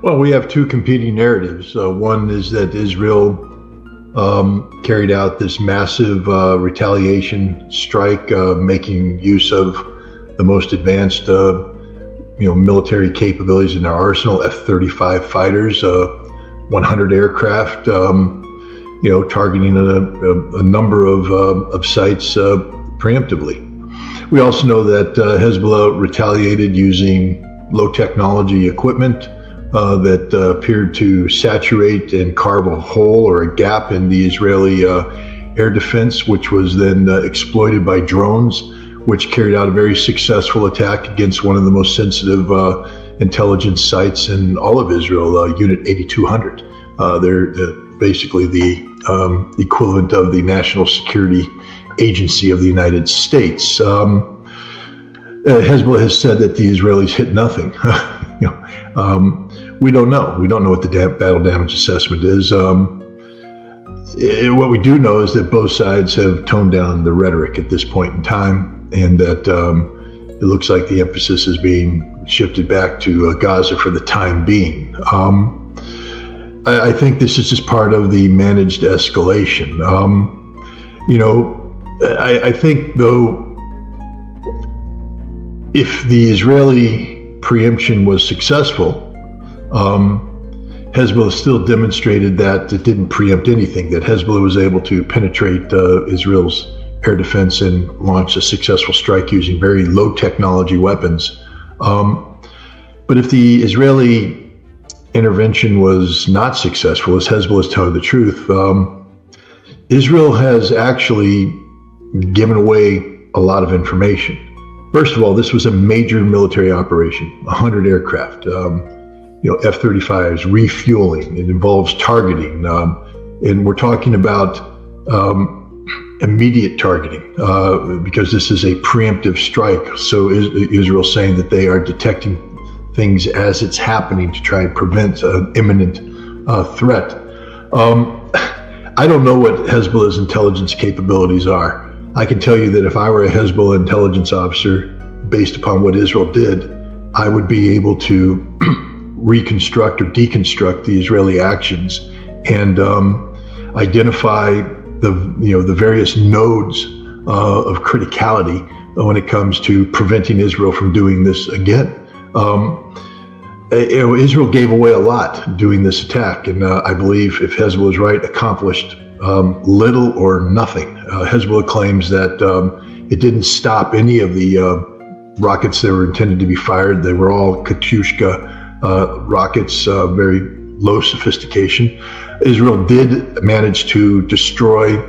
Well, we have two competing narratives. One is that Israel carried out this massive retaliation strike, making use of the most advanced, military capabilities in our arsenal: F-35 fighters, 100 aircraft, targeting a number of sites preemptively. We also know that Hezbollah retaliated using low technology equipment that appeared to saturate and carve a hole or a gap in the Israeli air defense, which was then exploited by drones, which carried out a very successful attack against one of the most sensitive intelligence sites in all of Israel, Unit 8200. They're basically the equivalent of the National Security Agency of the United States. Hezbollah has said that the Israelis hit nothing. We don't know. We don't know what the battle damage assessment is. What we do know is that both sides have toned down the rhetoric at this point in time, and that it looks like the emphasis is being shifted back to Gaza for the time being. I think this is just part of the managed escalation. I think, though, if the Israeli preemption was successful, Hezbollah still demonstrated that it didn't preempt anything, that Hezbollah was able to penetrate Israel's air defense and launch a successful strike using very low technology weapons. But if the Israeli intervention was not successful, as Hezbollah is telling the truth, Israel has actually given away a lot of information. First of all, this was a major military operation, 100 aircraft, F-35s, refueling. It involves targeting, and we're talking about immediate targeting because this is a preemptive strike. So Israel's saying that they are detecting things as it's happening to try and prevent an imminent threat. I don't know what Hezbollah's intelligence capabilities are. I can tell you that if I were a Hezbollah intelligence officer, based upon what Israel did, I would be able to reconstruct or deconstruct the Israeli actions and identify the various nodes of criticality when it comes to preventing Israel from doing this again. Israel gave away a lot doing this attack, and I believe, if Hezbollah is right, accomplished little or nothing. Hezbollah claims that it didn't stop any of the rockets that were intended to be fired. They were all Katyusha rockets, very low sophistication. Israel did manage to destroy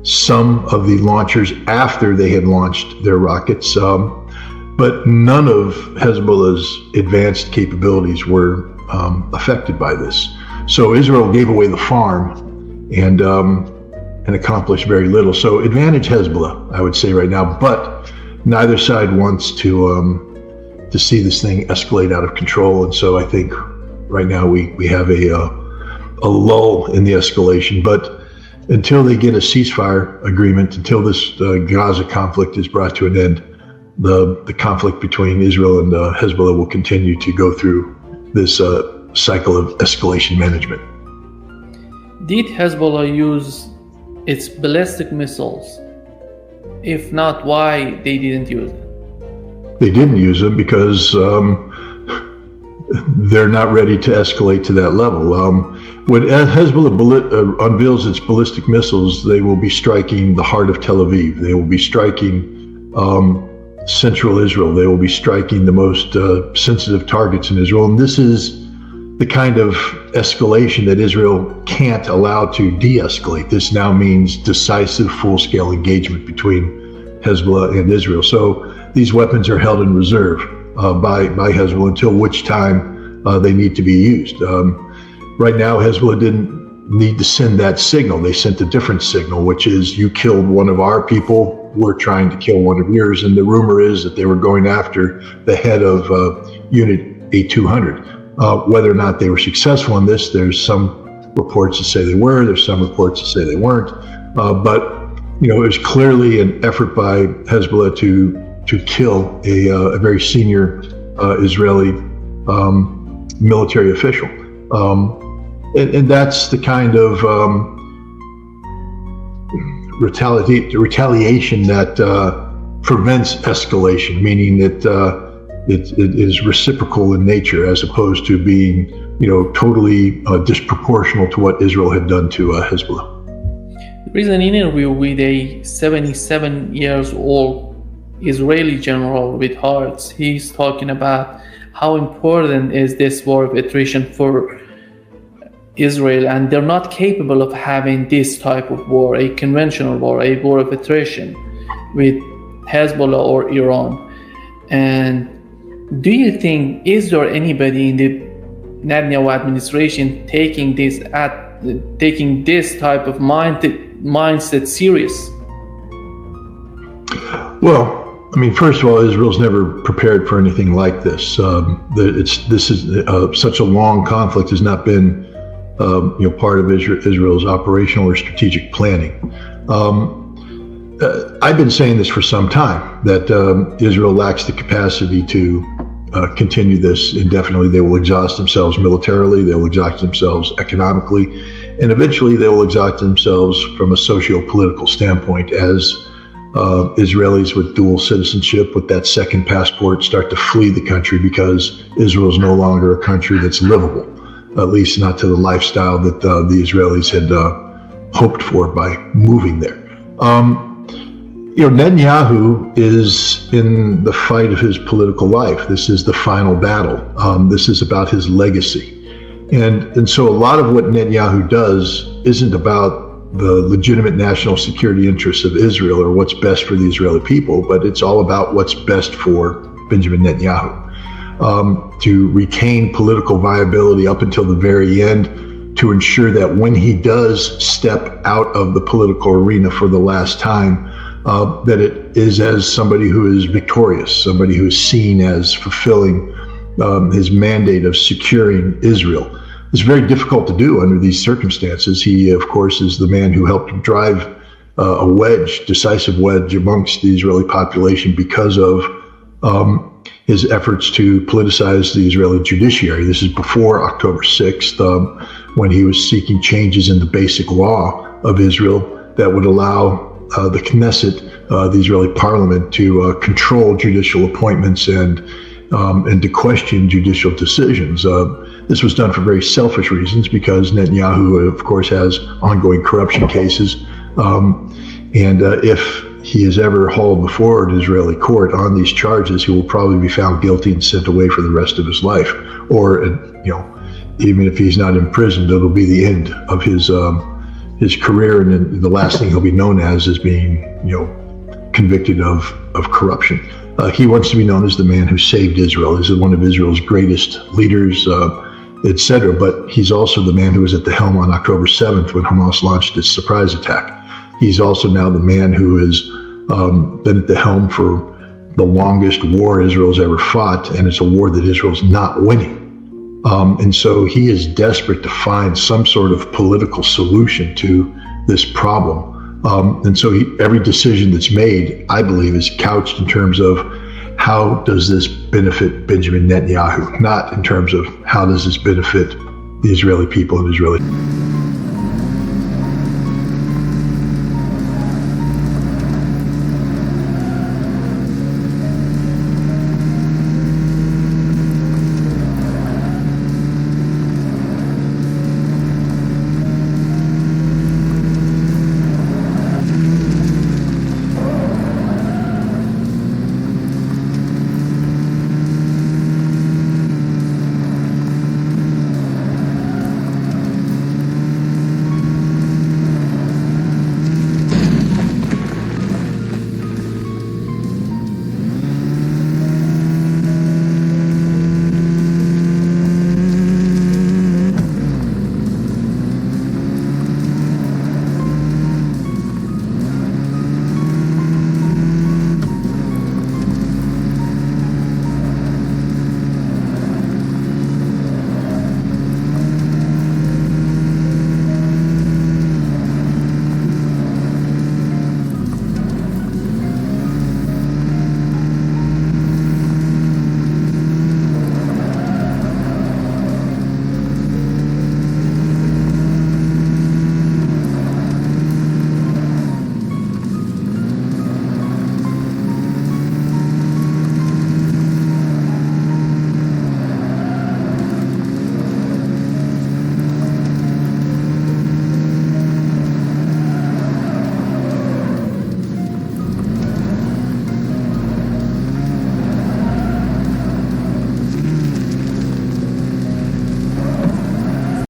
some of the launchers after they had launched their rockets, but none of Hezbollah's advanced capabilities were affected by this. So Israel gave away the farm and accomplished very little. So advantage Hezbollah, I would say right now, but neither side wants to see this thing escalate out of control. And so I think right now we have a lull in the escalation. But until they get a ceasefire agreement, until this Gaza conflict is brought to an end, the conflict between Israel and Hezbollah will continue to go through this cycle of escalation management. Did Hezbollah use its ballistic missiles? If not, why they didn't use it? They didn't use them because they're not ready to escalate to that level. When Hezbollah unveils its ballistic missiles, they will be striking the heart of Tel Aviv. They will be striking central Israel. They will be striking the most sensitive targets in Israel. And this is the kind of escalation that Israel can't allow to de-escalate. This now means decisive, full-scale engagement between Hezbollah and Israel. So these weapons are held in reserve by Hezbollah until which time they need to be used. Right now, Hezbollah didn't need to send that signal. They sent a different signal, which is, you killed one of our people, we're trying to kill one of yours. And the rumor is that they were going after the head of Unit 8200. Whether or not they were successful in this, there's some reports that say they were, there's some reports that say they weren't. But it was clearly an effort by Hezbollah to kill a very senior Israeli military official. And that's the kind of retaliation that prevents escalation, meaning that it is reciprocal in nature as opposed to being, totally disproportional to what Israel had done to Hezbollah. There is an interview with a 77 years old Israeli general with hearts. He's talking about how important is this war of attrition for Israel, and they're not capable of having this type of war, a conventional war, a war of attrition with Hezbollah or Iran. And do you think, is there anybody in the Netanyahu administration taking this type of mindset serious? Well, first of all, Israel's never prepared for anything like this. This is such a long conflict has not been part of Israel's operational or strategic planning. I've been saying this for some time, that Israel lacks the capacity to continue this indefinitely. They will exhaust themselves militarily, they will exhaust themselves economically, and eventually they will exhaust themselves from a socio-political standpoint as Israelis with dual citizenship, with that second passport, start to flee the country because Israel is no longer a country that's livable, at least not to the lifestyle that the Israelis had hoped for by moving there. Netanyahu is in the fight of his political life. This is the final battle. This is about his legacy. And so a lot of what Netanyahu does isn't about the legitimate national security interests of Israel or what's best for the Israeli people, but it's all about what's best for Benjamin Netanyahu. To retain political viability up until the very end, to ensure that when he does step out of the political arena for the last time, that it is as somebody who is victorious, somebody who is seen as fulfilling his mandate of securing Israel. It's very difficult to do under these circumstances. He, of course, is the man who helped drive a decisive wedge amongst the Israeli population because of his efforts to politicize the Israeli judiciary. This is before October 6th, when he was seeking changes in the basic law of Israel that would allow the Knesset, the Israeli parliament, to control judicial appointments and to question judicial decisions. This was done for very selfish reasons because Netanyahu, of course, has ongoing corruption cases. And if he is ever hauled before an Israeli court on these charges, he will probably be found guilty and sent away for the rest of his life. Or, even if he's not imprisoned, it'll be the end of his career, and then the last thing he'll be known as is being, convicted of corruption. He wants to be known as the man who saved Israel. He's one of Israel's greatest leaders, etc. But he's also the man who was at the helm on October 7th when Hamas launched its surprise attack. He's also now the man who has been at the helm for the longest war Israel's ever fought, and it's a war that Israel's not winning. And so he is desperate to find some sort of political solution to this problem. And so every decision that's made, I believe, is couched in terms of how does this benefit Benjamin Netanyahu, not in terms of how does this benefit the Israeli people and Israeli.